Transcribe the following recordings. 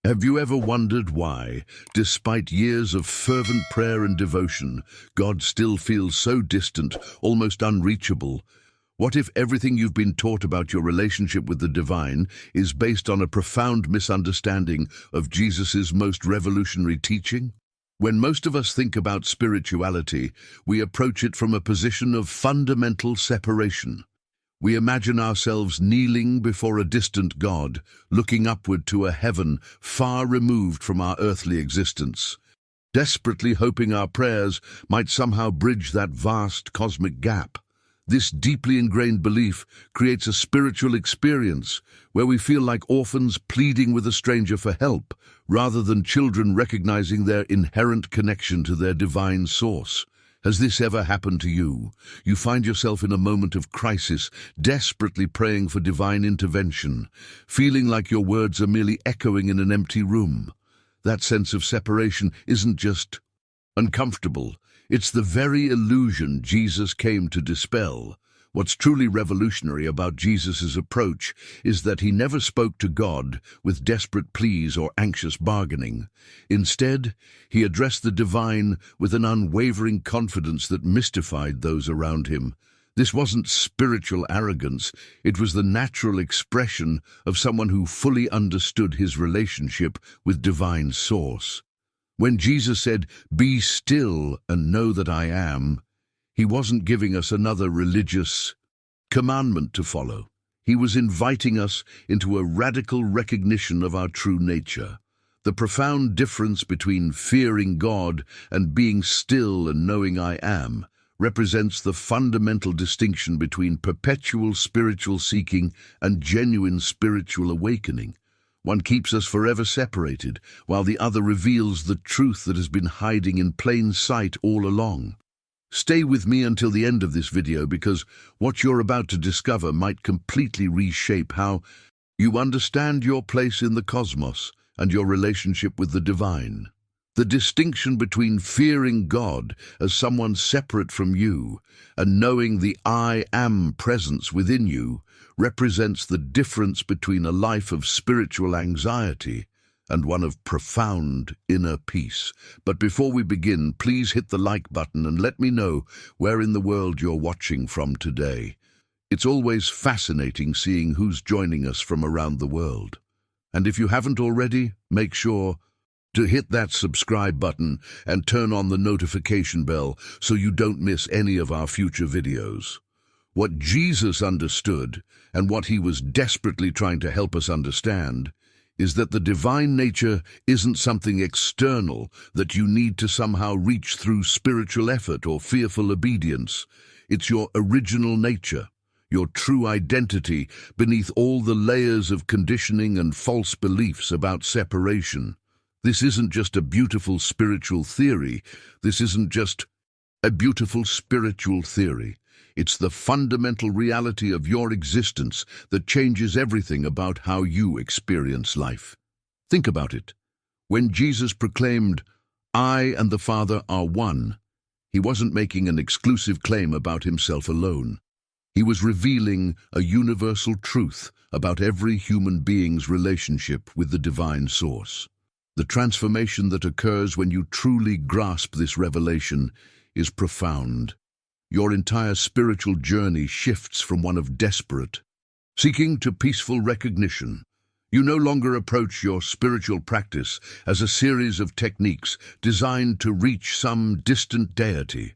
Have you ever wondered why, despite years of fervent prayer and devotion, God still feels so distant, almost unreachable? What if everything you've been taught about your relationship with the divine is based on a profound misunderstanding of Jesus' most revolutionary teaching? When most of us think about spirituality, we approach it from a position of fundamental separation. We imagine ourselves kneeling before a distant God, looking upward to a heaven far removed from our earthly existence, desperately hoping our prayers might somehow bridge that vast cosmic gap. This deeply ingrained belief creates a spiritual experience where we feel like orphans pleading with a stranger for help, rather than children recognizing their inherent connection to their divine source. Has this ever happened to you? You find yourself in a moment of crisis, desperately praying for divine intervention, feeling like your words are merely echoing in an empty room. That sense of separation isn't just uncomfortable. It's the very illusion Jesus came to dispel. What's truly revolutionary about Jesus' approach is that he never spoke to God with desperate pleas or anxious bargaining. Instead, he addressed the divine with an unwavering confidence that mystified those around him. This wasn't spiritual arrogance, it was the natural expression of someone who fully understood his relationship with divine source. When Jesus said, "Be still and know that I am," he wasn't giving us another religious commandment to follow. He was inviting us into a radical recognition of our true nature. The profound difference between fearing God and being still and knowing I am represents the fundamental distinction between perpetual spiritual seeking and genuine spiritual awakening. One keeps us forever separated, while the other reveals the truth that has been hiding in plain sight all along. Stay with me until the end of this video, because what you're about to discover might completely reshape how you understand your place in the cosmos and your relationship with the divine. The distinction between fearing God as someone separate from you and knowing the I am presence within you represents the difference between a life of spiritual anxiety and one of profound inner peace. But before we begin, please hit the like button and let me know where in the world you're watching from today. It's always fascinating seeing who's joining us from around the world. And if you haven't already, make sure to hit that subscribe button and turn on the notification bell so you don't miss any of our future videos. What Jesus understood, and what he was desperately trying to help us understand, is that the divine nature isn't something external that you need to somehow reach through spiritual effort or fearful obedience. It's your original nature, your true identity beneath all the layers of conditioning and false beliefs about separation. This isn't just a beautiful spiritual theory. This isn't just a beautiful spiritual theory. It's the fundamental reality of your existence that changes everything about how you experience life. Think about it. When Jesus proclaimed, "I and the Father are one," he wasn't making an exclusive claim about himself alone. He was revealing a universal truth about every human being's relationship with the divine source. The transformation that occurs when you truly grasp this revelation is profound. Your entire spiritual journey shifts from one of desperate seeking to peaceful recognition. You no longer approach your spiritual practice as a series of techniques designed to reach some distant deity.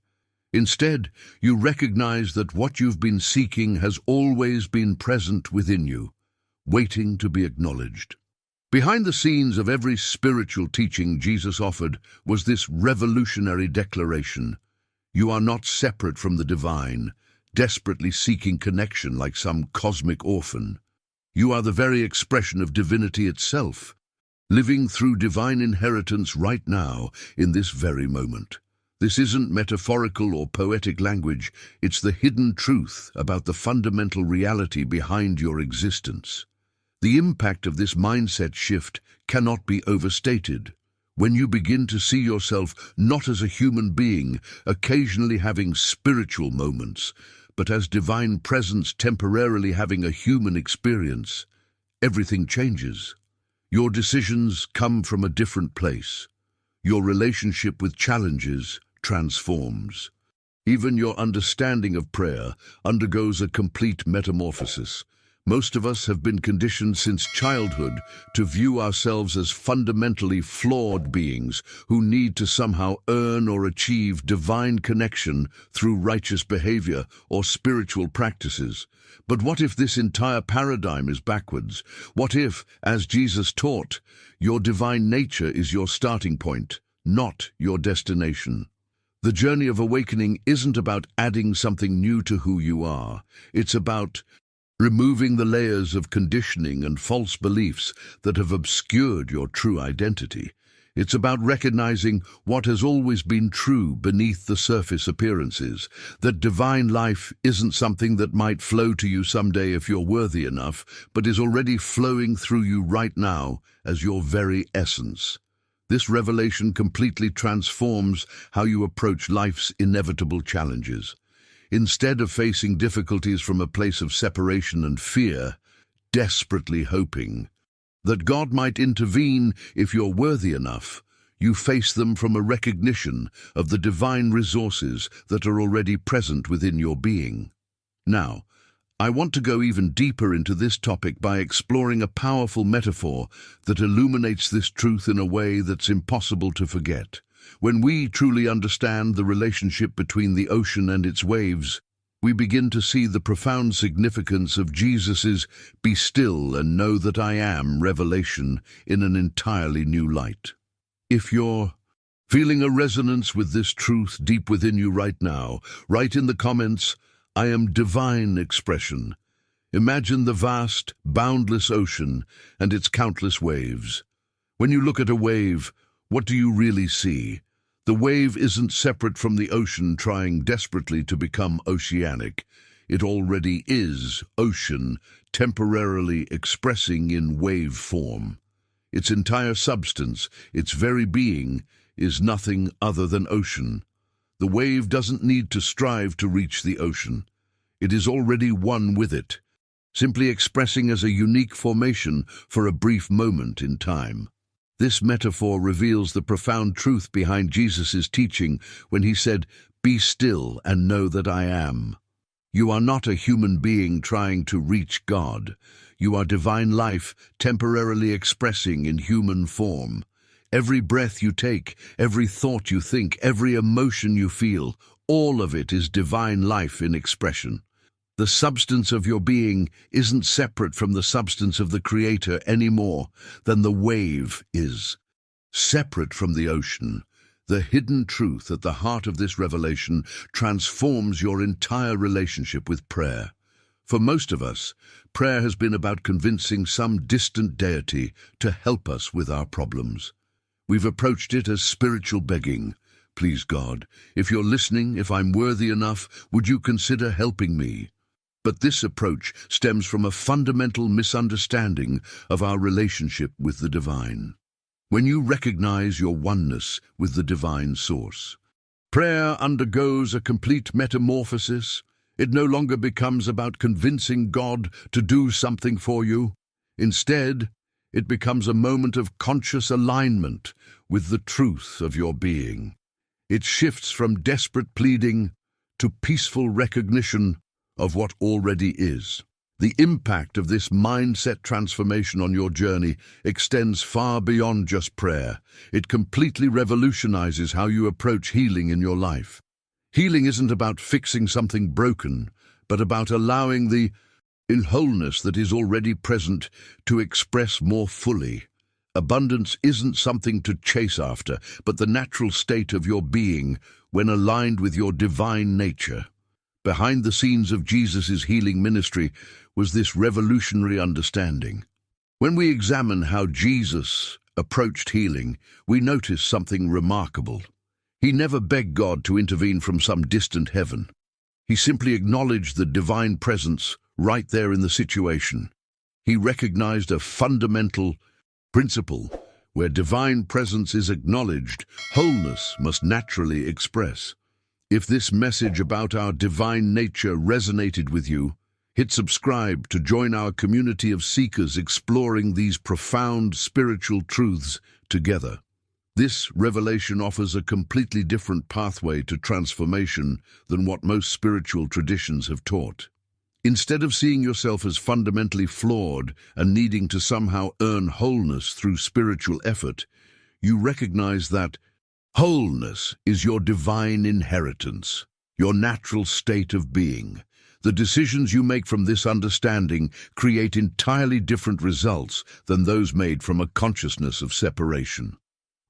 Instead, you recognize that what you've been seeking has always been present within you, waiting to be acknowledged. Behind the scenes of every spiritual teaching Jesus offered was this revolutionary declaration: you are not separate from the divine, desperately seeking connection like some cosmic orphan. You are the very expression of divinity itself, living through divine inheritance right now, in this very moment. This isn't metaphorical or poetic language, it's the hidden truth about the fundamental reality behind your existence. The impact of this mindset shift cannot be overstated. When you begin to see yourself not as a human being, occasionally having spiritual moments, but as divine presence temporarily having a human experience, everything changes. Your decisions come from a different place. Your relationship with challenges transforms. Even your understanding of prayer undergoes a complete metamorphosis. Most of us have been conditioned since childhood to view ourselves as fundamentally flawed beings who need to somehow earn or achieve divine connection through righteous behavior or spiritual practices. But what if this entire paradigm is backwards? What if, as Jesus taught, your divine nature is your starting point, not your destination? The journey of awakening isn't about adding something new to who you are. It's about removing the layers of conditioning and false beliefs that have obscured your true identity. It's about recognizing what has always been true beneath the surface appearances, that divine life isn't something that might flow to you someday if you're worthy enough, but is already flowing through you right now as your very essence. This revelation completely transforms how you approach life's inevitable challenges. Instead of facing difficulties from a place of separation and fear, desperately hoping that God might intervene if you're worthy enough, you face them from a recognition of the divine resources that are already present within your being. Now, I want to go even deeper into this topic by exploring a powerful metaphor that illuminates this truth in a way that's impossible to forget. When we truly understand the relationship between the ocean and its waves, we begin to see the profound significance of Jesus's "Be still and know that I am" revelation in an entirely new light. If you're feeling a resonance with this truth deep within you right now, write in the comments, "I am divine expression." Imagine the vast, boundless ocean and its countless waves. When you look at a wave, what do you really see? The wave isn't separate from the ocean trying desperately to become oceanic. It already is ocean, temporarily expressing in wave form. Its entire substance, its very being, is nothing other than ocean. The wave doesn't need to strive to reach the ocean. It is already one with it, simply expressing as a unique formation for a brief moment in time. This metaphor reveals the profound truth behind Jesus' teaching when he said, "Be still and know that I am." You are not a human being trying to reach God. You are divine life temporarily expressing in human form. Every breath you take, every thought you think, every emotion you feel, all of it is divine life in expression. The substance of your being isn't separate from the substance of the Creator any more than the wave is separate from the ocean. The hidden truth at the heart of this revelation transforms your entire relationship with prayer. For most of us, prayer has been about convincing some distant deity to help us with our problems. We've approached it as spiritual begging. "Please God, if you're listening, if I'm worthy enough, would you consider helping me?" But this approach stems from a fundamental misunderstanding of our relationship with the divine. When you recognize your oneness with the divine source, prayer undergoes a complete metamorphosis. It no longer becomes about convincing God to do something for you. Instead, it becomes a moment of conscious alignment with the truth of your being. It shifts from desperate pleading to peaceful recognition of what already is. The impact of this mindset transformation on your journey extends far beyond just prayer. It completely revolutionizes how you approach healing in your life. Healing isn't about fixing something broken, but about allowing the wholeness that is already present to express more fully. Abundance isn't something to chase after, but the natural state of your being when aligned with your divine nature. Behind the scenes of Jesus' healing ministry was this revolutionary understanding. When we examine how Jesus approached healing, we notice something remarkable. He never begged God to intervene from some distant heaven. He simply acknowledged the divine presence right there in the situation. He recognized a fundamental principle: where divine presence is acknowledged, wholeness must naturally express. If this message about our divine nature resonated with you, Hit subscribe to join our community of seekers exploring these profound spiritual truths together. This revelation offers a completely different pathway to transformation than what most spiritual traditions have taught. Instead of seeing yourself as fundamentally flawed and needing to somehow earn wholeness through spiritual effort, you recognize that wholeness is your divine inheritance, your natural state of being. The decisions you make from this understanding create entirely different results than those made from a consciousness of separation.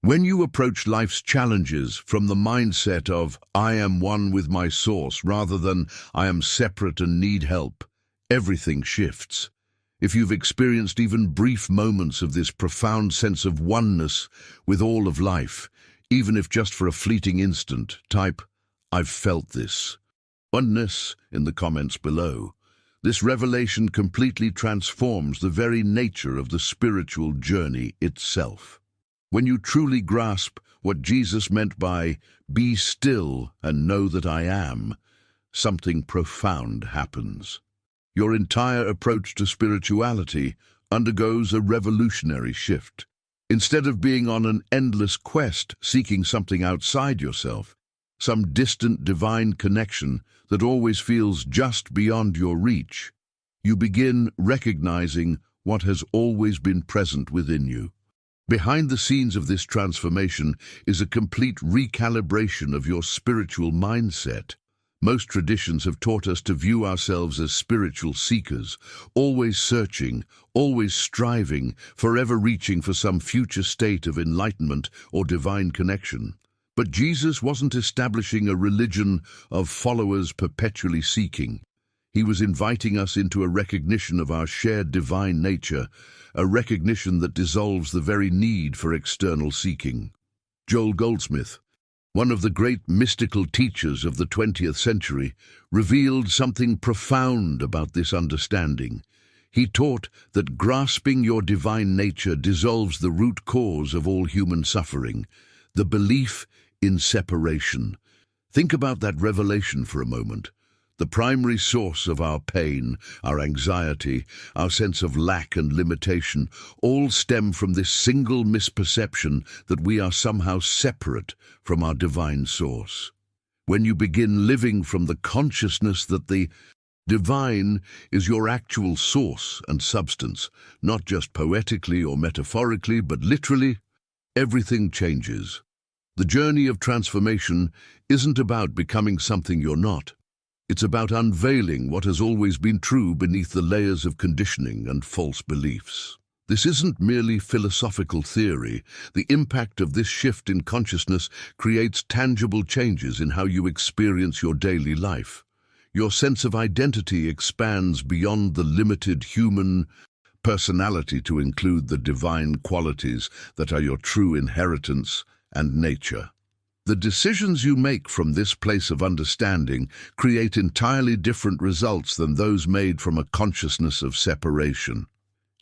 When you approach life's challenges from the mindset of "I am one with my source" rather than "I am separate and need help," everything shifts. If you've experienced even brief moments of this profound sense of oneness with all of life, even if just for a fleeting instant, type "I've felt this" oneness in the comments below. This revelation completely transforms the very nature of the spiritual journey itself. When you truly grasp what Jesus meant by "be still and know that I am," something profound happens. Your entire approach to spirituality undergoes a revolutionary shift. Instead of being on an endless quest seeking something outside yourself, some distant divine connection that always feels just beyond your reach, you begin recognizing what has always been present within you. Behind the scenes of this transformation is a complete recalibration of your spiritual mindset. Most traditions have taught us to view ourselves as spiritual seekers, always searching, always striving, forever reaching for some future state of enlightenment or divine connection. But Jesus wasn't establishing a religion of followers perpetually seeking. He was inviting us into a recognition of our shared divine nature, a recognition that dissolves the very need for external seeking. Joel Goldsmith, one of the great mystical teachers of the 20th century, revealed something profound about this understanding. He taught that grasping your divine nature dissolves the root cause of all human suffering, the belief in separation. Think about that revelation for a moment. The primary source of our pain, our anxiety, our sense of lack and limitation, all stem from this single misperception that we are somehow separate from our divine source. When you begin living from the consciousness that the divine is your actual source and substance, not just poetically or metaphorically, but literally, everything changes. The journey of transformation isn't about becoming something you're not. It's about unveiling what has always been true beneath the layers of conditioning and false beliefs. This isn't merely philosophical theory. The impact of this shift in consciousness creates tangible changes in how you experience your daily life. Your sense of identity expands beyond the limited human personality to include the divine qualities that are your true inheritance and nature. The decisions you make from this place of understanding create entirely different results than those made from a consciousness of separation.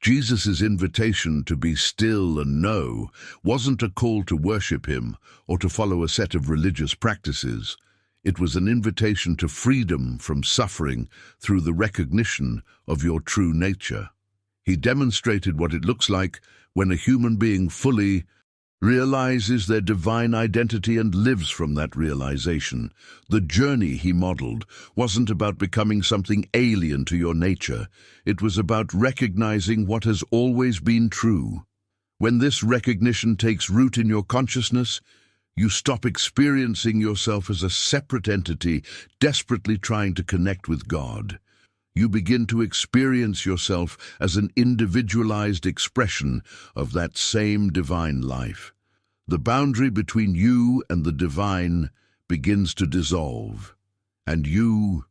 Jesus' invitation to be still and know wasn't a call to worship him or to follow a set of religious practices. It was an invitation to freedom from suffering through the recognition of your true nature. He demonstrated what it looks like when a human being fully realizes their divine identity and lives from that realization. The journey he modeled wasn't about becoming something alien to your nature. It was about recognizing what has always been true. When this recognition takes root in your consciousness, you stop experiencing yourself as a separate entity desperately trying to connect with God. You begin to experience yourself as an individualized expression of that same divine life. The boundary between you and the divine begins to dissolve, and you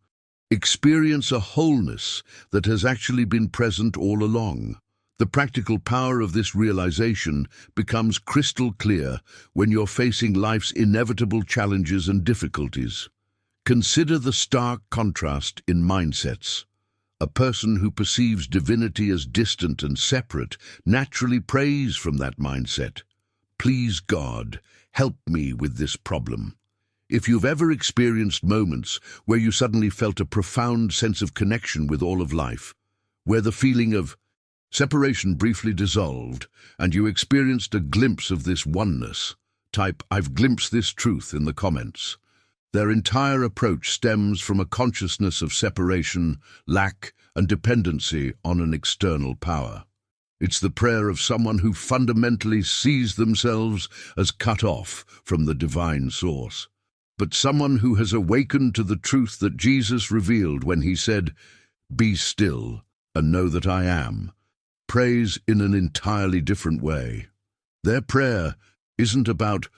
experience a wholeness that has actually been present all along. The practical power of this realization becomes crystal clear when you're facing life's inevitable challenges and difficulties. Consider the stark contrast in mindsets. A person who perceives divinity as distant and separate naturally prays from that mindset. "Please God, help me with this problem." If you've ever experienced moments where you suddenly felt a profound sense of connection with all of life, where the feeling of separation briefly dissolved and you experienced a glimpse of this oneness, type "I've glimpsed this truth" in the comments. Their entire approach stems from a consciousness of separation, lack, and dependency on an external power. It's the prayer of someone who fundamentally sees themselves as cut off from the divine source, but someone who has awakened to the truth that Jesus revealed when he said, "Be still and know that I am," prays in an entirely different way. Their prayer isn't about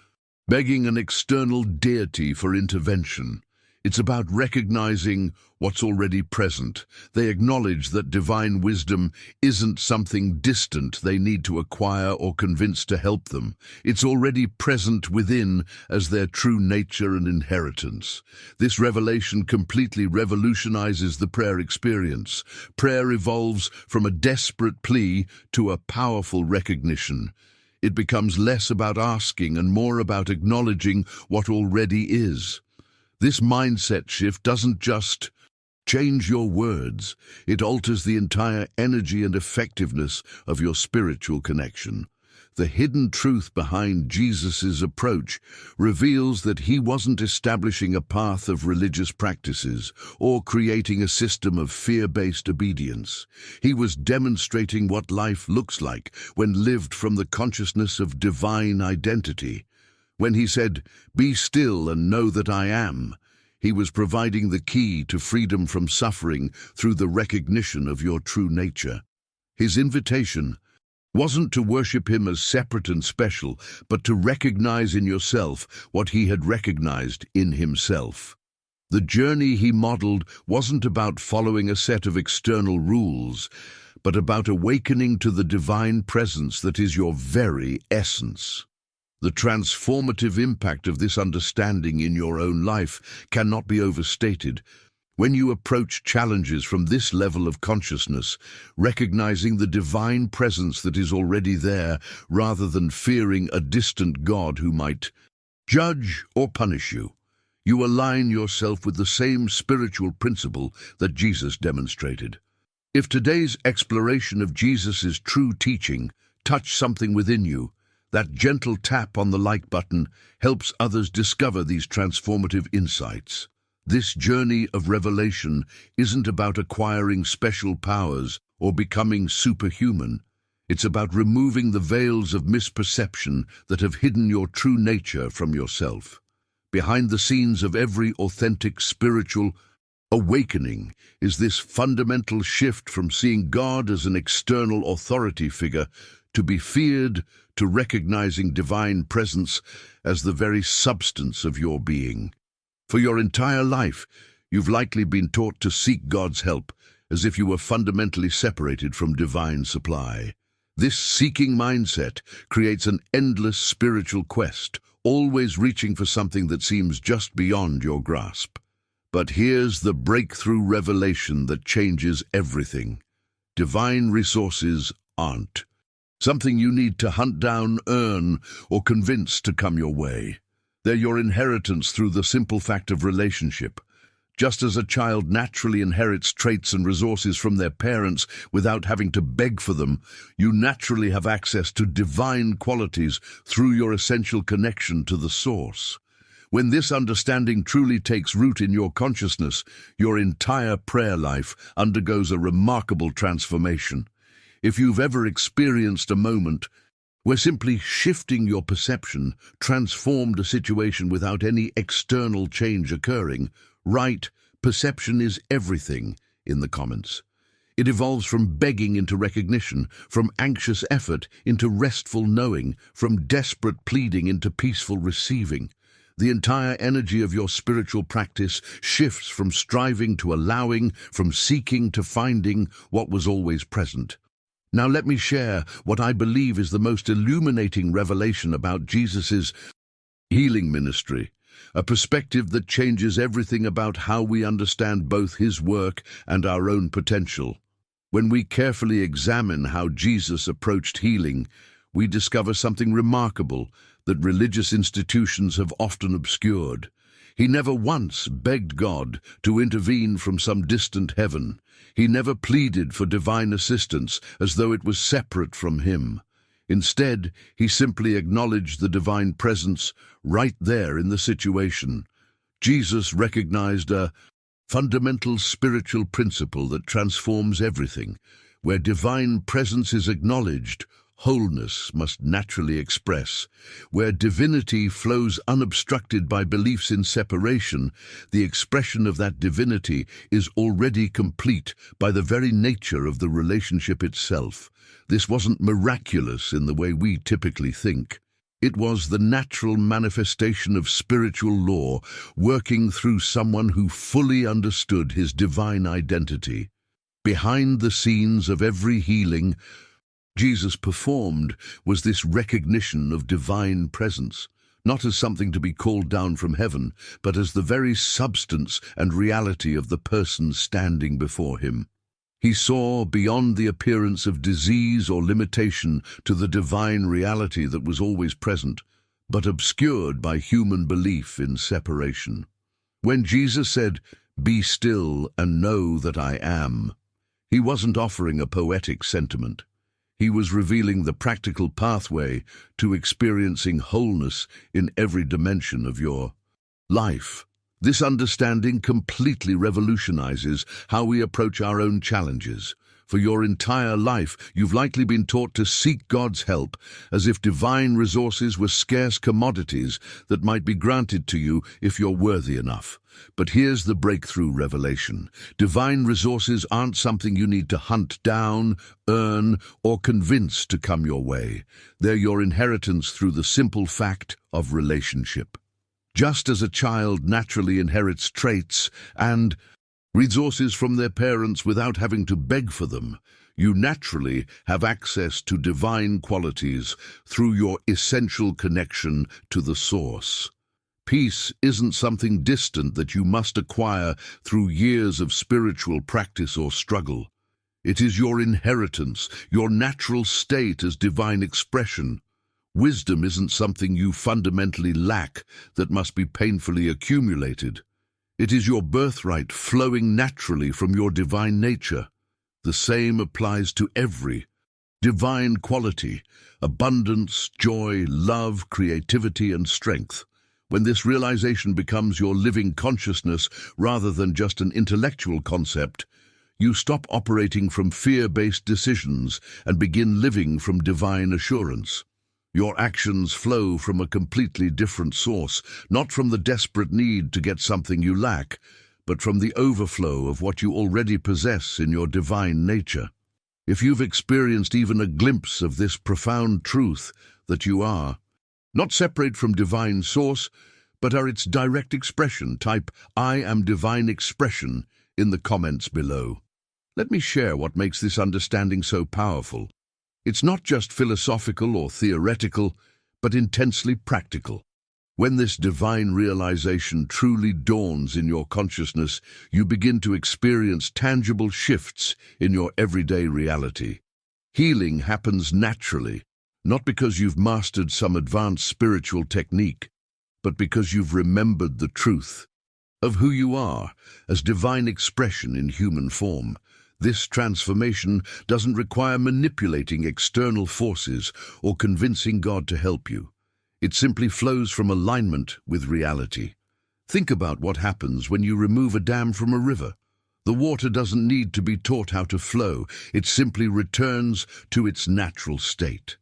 begging an external deity for intervention. It's about recognizing what's already present. They acknowledge that divine wisdom isn't something distant they need to acquire or convince to help them. It's already present within as their true nature and inheritance. This revelation completely revolutionizes the prayer experience. Prayer evolves from a desperate plea to a powerful recognition. It becomes less about asking and more about acknowledging what already is. This mindset shift doesn't just change your words, it alters the entire energy and effectiveness of your spiritual connection. The hidden truth behind Jesus' approach reveals that he wasn't establishing a path of religious practices or creating a system of fear-based obedience. He was demonstrating what life looks like when lived from the consciousness of divine identity. When he said, "Be still and know that I am," he was providing the key to freedom from suffering through the recognition of your true nature. His invitation wasn't to worship him as separate and special, but to recognize in yourself what he had recognized in himself. The journey he modeled wasn't about following a set of external rules, but about awakening to the divine presence that is your very essence. The transformative impact of this understanding in your own life cannot be overstated. When you approach challenges from this level of consciousness, recognizing the divine presence that is already there, rather than fearing a distant God who might judge or punish you, you align yourself with the same spiritual principle that Jesus demonstrated. If today's exploration of Jesus' true teaching touched something within you, that gentle tap on the like button helps others discover these transformative insights. This journey of revelation isn't about acquiring special powers or becoming superhuman. It's about removing the veils of misperception that have hidden your true nature from yourself. Behind the scenes of every authentic spiritual awakening is this fundamental shift from seeing God as an external authority figure to be feared, to recognizing divine presence as the very substance of your being. For your entire life, you've likely been taught to seek God's help, as if you were fundamentally separated from divine supply. This seeking mindset creates an endless spiritual quest, always reaching for something that seems just beyond your grasp. But here's the breakthrough revelation that changes everything. Divine resources aren't something you need to hunt down, earn, or convince to come your way. They're your inheritance through the simple fact of relationship. Just as a child naturally inherits traits and resources from their parents without having to beg for them, you naturally have access to divine qualities through your essential connection to the source. When this understanding truly takes root in your consciousness, your entire prayer life undergoes a remarkable transformation. If you've ever experienced a moment where simply shifting your perception transformed a situation without any external change occurring, write "Perception is everything" in the comments. It evolves from begging into recognition, from anxious effort into restful knowing, from desperate pleading into peaceful receiving. The entire energy of your spiritual practice shifts from striving to allowing, from seeking to finding what was always present. Now let me share what I believe is the most illuminating revelation about Jesus' healing ministry, a perspective that changes everything about how we understand both his work and our own potential. When we carefully examine how Jesus approached healing, we discover something remarkable that religious institutions have often obscured. He never once begged God to intervene from some distant heaven. He never pleaded for divine assistance as though it was separate from him. Instead, he simply acknowledged the divine presence right there in the situation. Jesus recognized a fundamental spiritual principle that transforms everything. Where divine presence is acknowledged, wholeness must naturally express. Where divinity flows unobstructed by beliefs in separation, the expression of that divinity is already complete by the very nature of the relationship itself. This wasn't miraculous in the way we typically think. It was the natural manifestation of spiritual law working through someone who fully understood his divine identity. Behind the scenes of every healing Jesus performed was this recognition of divine presence, not as something to be called down from heaven, but as the very substance and reality of the person standing before him. He saw beyond the appearance of disease or limitation to the divine reality that was always present, but obscured by human belief in separation. When Jesus said, "Be still and know that I am," he wasn't offering a poetic sentiment. He was revealing the practical pathway to experiencing wholeness in every dimension of your life. This understanding completely revolutionizes how we approach our own challenges. For your entire life, you've likely been taught to seek God's help as if divine resources were scarce commodities that might be granted to you if you're worthy enough. But here's the breakthrough revelation. Divine resources aren't something you need to hunt down, earn, or convince to come your way. They're your inheritance through the simple fact of relationship. Just as a child naturally inherits traits and resources from their parents without having to beg for them, you naturally have access to divine qualities through your essential connection to the source. Peace isn't something distant that you must acquire through years of spiritual practice or struggle. It is your inheritance, your natural state as divine expression. Wisdom isn't something you fundamentally lack that must be painfully accumulated. It is your birthright flowing naturally from your divine nature. The same applies to every divine quality: abundance, joy, love, creativity, and strength. When this realization becomes your living consciousness rather than just an intellectual concept, you stop operating from fear-based decisions and begin living from divine assurance. Your actions flow from a completely different source, not from the desperate need to get something you lack, but from the overflow of what you already possess in your divine nature. If you've experienced even a glimpse of this profound truth that you are not separate from divine source, but are its direct expression, type "I am divine expression" in the comments below. Let me share what makes this understanding so powerful. It's not just philosophical or theoretical, but intensely practical. When this divine realization truly dawns in your consciousness, you begin to experience tangible shifts in your everyday reality. Healing happens naturally, not because you've mastered some advanced spiritual technique, but because you've remembered the truth of who you are as divine expression in human form. This transformation doesn't require manipulating external forces or convincing God to help you. It simply flows from alignment with reality. Think about what happens when you remove a dam from a river. The water doesn't need to be taught how to flow. It simply returns to its natural state.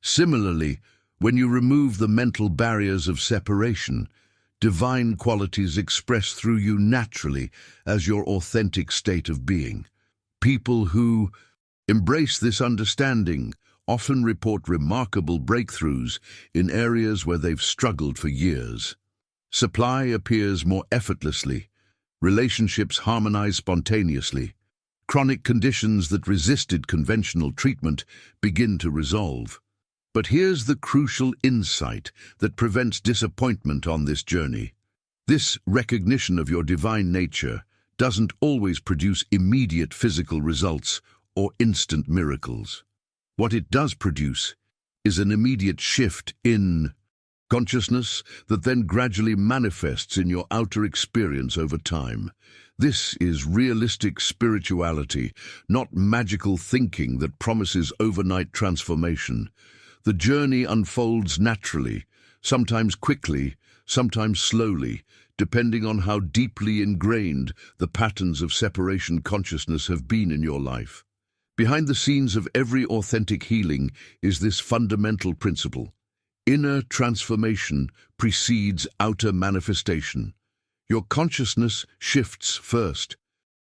Similarly, when you remove the mental barriers of separation, divine qualities express through you naturally as your authentic state of being. People who embrace this understanding often report remarkable breakthroughs in areas where they've struggled for years. Supply appears more effortlessly. Relationships harmonize spontaneously. Chronic conditions that resisted conventional treatment begin to resolve. But here's the crucial insight that prevents disappointment on this journey. This recognition of your divine nature doesn't always produce immediate physical results or instant miracles. What it does produce is an immediate shift in consciousness that then gradually manifests in your outer experience over time. This is realistic spirituality, not magical thinking that promises overnight transformation. The journey unfolds naturally, sometimes quickly, sometimes slowly, depending on how deeply ingrained the patterns of separation consciousness have been in your life. Behind the scenes of every authentic healing is this fundamental principle. Inner transformation precedes outer manifestation. Your consciousness shifts first,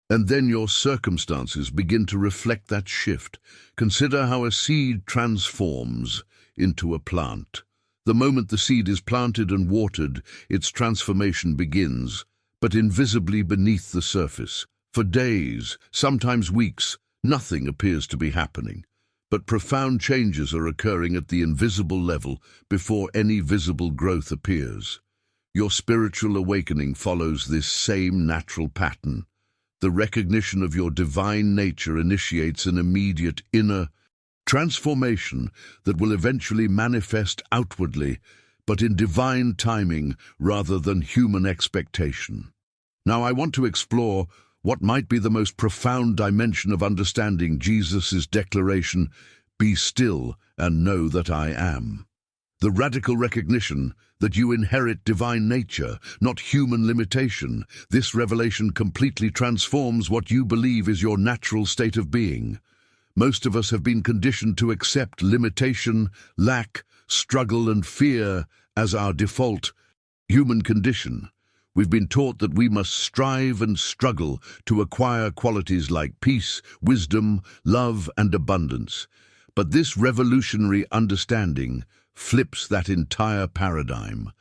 and then your circumstances begin to reflect that shift. Consider how a seed transforms into a plant. The moment the seed is planted and watered, its transformation begins, but invisibly beneath the surface. For days, sometimes weeks, nothing appears to be happening. But profound changes are occurring at the invisible level before any visible growth appears. Your spiritual awakening follows this same natural pattern. The recognition of your divine nature initiates an immediate inner transformation that will eventually manifest outwardly, but in divine timing rather than human expectation. Now I want to explore what might be the most profound dimension of understanding Jesus' declaration, "Be still and know that I am." The radical recognition that you inherit divine nature, not human limitation. This revelation completely transforms what you believe is your natural state of being. Most of us have been conditioned to accept limitation, lack, struggle, and fear as our default human condition. We've been taught that we must strive and struggle to acquire qualities like peace, wisdom, love, and abundance. But this revolutionary understanding flips that entire paradigm.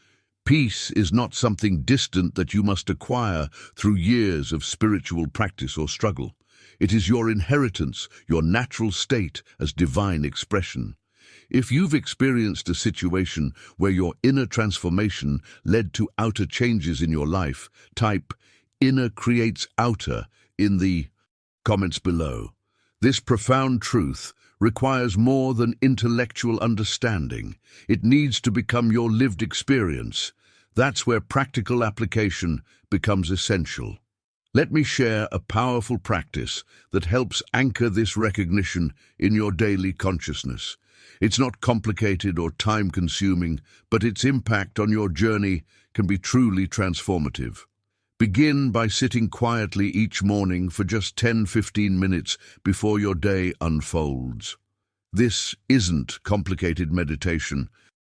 Peace is not something distant that you must acquire through years of spiritual practice or struggle. It is your inheritance, your natural state as divine expression. If you've experienced a situation where your inner transformation led to outer changes in your life, type "inner creates outer" in the comments below. This profound truth requires more than intellectual understanding. It needs to become your lived experience. That's where practical application becomes essential. Let me share a powerful practice that helps anchor this recognition in your daily consciousness. It's not complicated or time-consuming, but its impact on your journey can be truly transformative. Begin by sitting quietly each morning for just 10-15 minutes before your day unfolds. This isn't complicated meditation,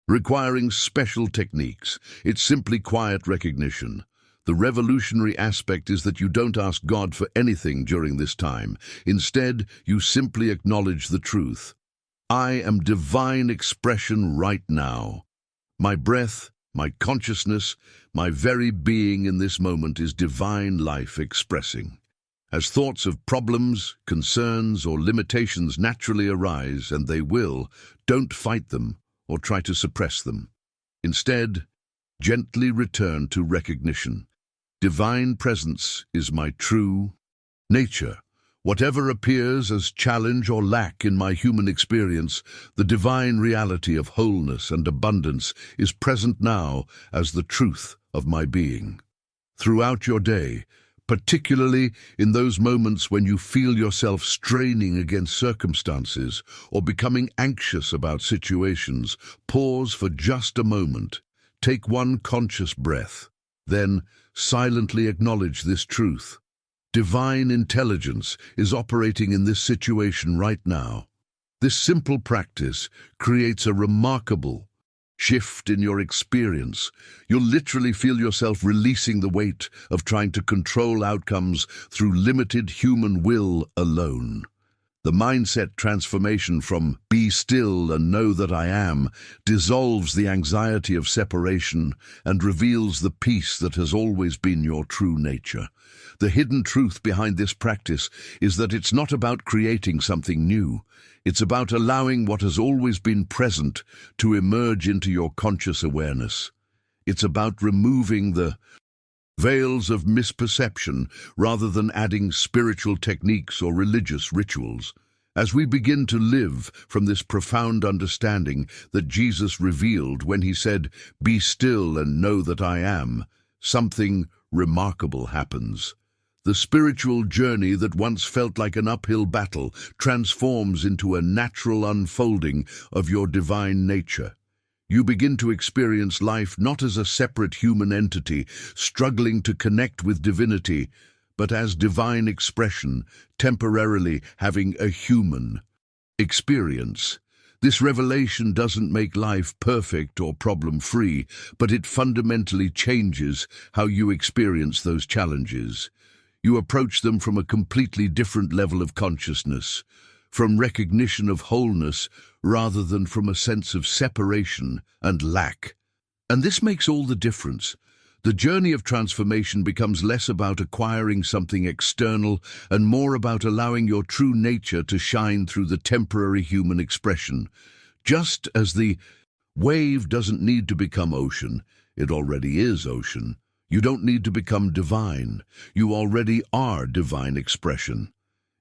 requiring special techniques. It's simply quiet recognition. The revolutionary aspect is that you don't ask God for anything during this time. Instead, you simply acknowledge the truth. I am divine expression right now. My breath, my consciousness, my very being in this moment is divine life expressing. As thoughts of problems, concerns, or limitations naturally arise, and they will, don't fight them or try to suppress them. Instead, gently return to recognition. Divine presence is my true nature. Whatever appears as challenge or lack in my human experience, the divine reality of wholeness and abundance is present now as the truth of my being. Throughout your day, particularly in those moments when you feel yourself straining against circumstances or becoming anxious about situations, pause for just a moment. Take one conscious breath. Then silently acknowledge this truth. Divine intelligence is operating in this situation right now. This simple practice creates a remarkable shift in your experience. You'll literally feel yourself releasing the weight of trying to control outcomes through limited human will alone. The mindset transformation from "be still and know that I am" dissolves the anxiety of separation and reveals the peace that has always been your true nature. The hidden truth behind this practice is that it's not about creating something new. It's about allowing what has always been present to emerge into your conscious awareness. It's about removing the veils of misperception rather than adding spiritual techniques or religious rituals. As we begin to live from this profound understanding that Jesus revealed when he said, "Be still and know that I am," something remarkable happens. The spiritual journey that once felt like an uphill battle transforms into a natural unfolding of your divine nature. You begin to experience life not as a separate human entity struggling to connect with divinity, but as divine expression, temporarily having a human experience. This revelation doesn't make life perfect or problem-free, but it fundamentally changes how you experience those challenges. You approach them from a completely different level of consciousness, from recognition of wholeness rather than from a sense of separation and lack. And this makes all the difference. The journey of transformation becomes less about acquiring something external and more about allowing your true nature to shine through the temporary human expression. Just as the wave doesn't need to become ocean, it already is ocean. You don't need to become divine. You already are divine expression.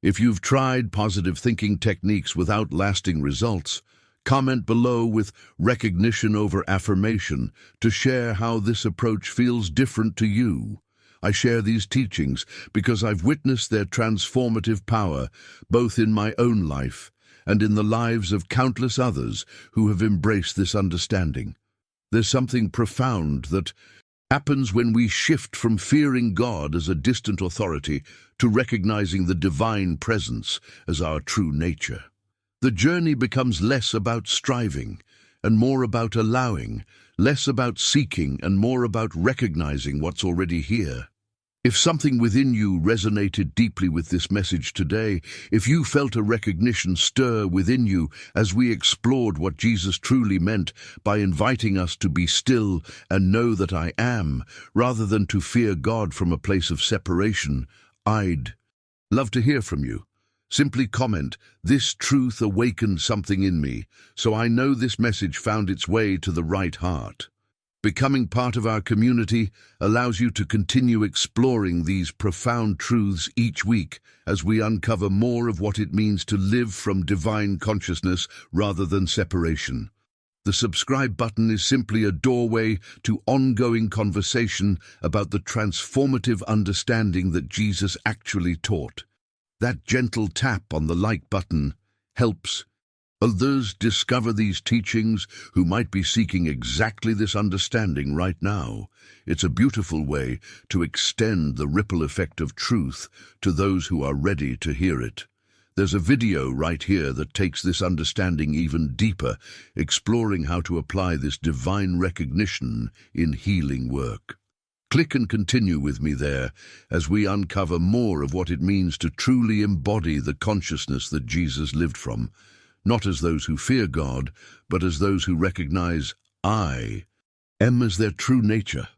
If you've tried positive thinking techniques without lasting results, comment below with recognition over affirmation to share how this approach feels different to you. I share these teachings because I've witnessed their transformative power, both in my own life and in the lives of countless others who have embraced this understanding. There's something profound that happens when we shift from fearing God as a distant authority to recognizing the divine presence as our true nature. The journey becomes less about striving and more about allowing, less about seeking and more about recognizing what's already here. If something within you resonated deeply with this message today, if you felt a recognition stir within you as we explored what Jesus truly meant by inviting us to be still and know that I am, rather than to fear God from a place of separation, I'd love to hear from you. Simply comment, "This truth awakened something in me, so I know this message found its way to the right heart." Becoming part of our community allows you to continue exploring these profound truths each week as we uncover more of what it means to live from divine consciousness rather than separation. The subscribe button is simply a doorway to ongoing conversation about the transformative understanding that Jesus actually taught. That gentle tap on the like button helps others discover these teachings who might be seeking exactly this understanding right now. It's a beautiful way to extend the ripple effect of truth to those who are ready to hear it. There's a video right here that takes this understanding even deeper, exploring how to apply this divine recognition in healing work. Click and continue with me there as we uncover more of what it means to truly embody the consciousness that Jesus lived from. Not as those who fear God, but as those who recognize I am as their true nature.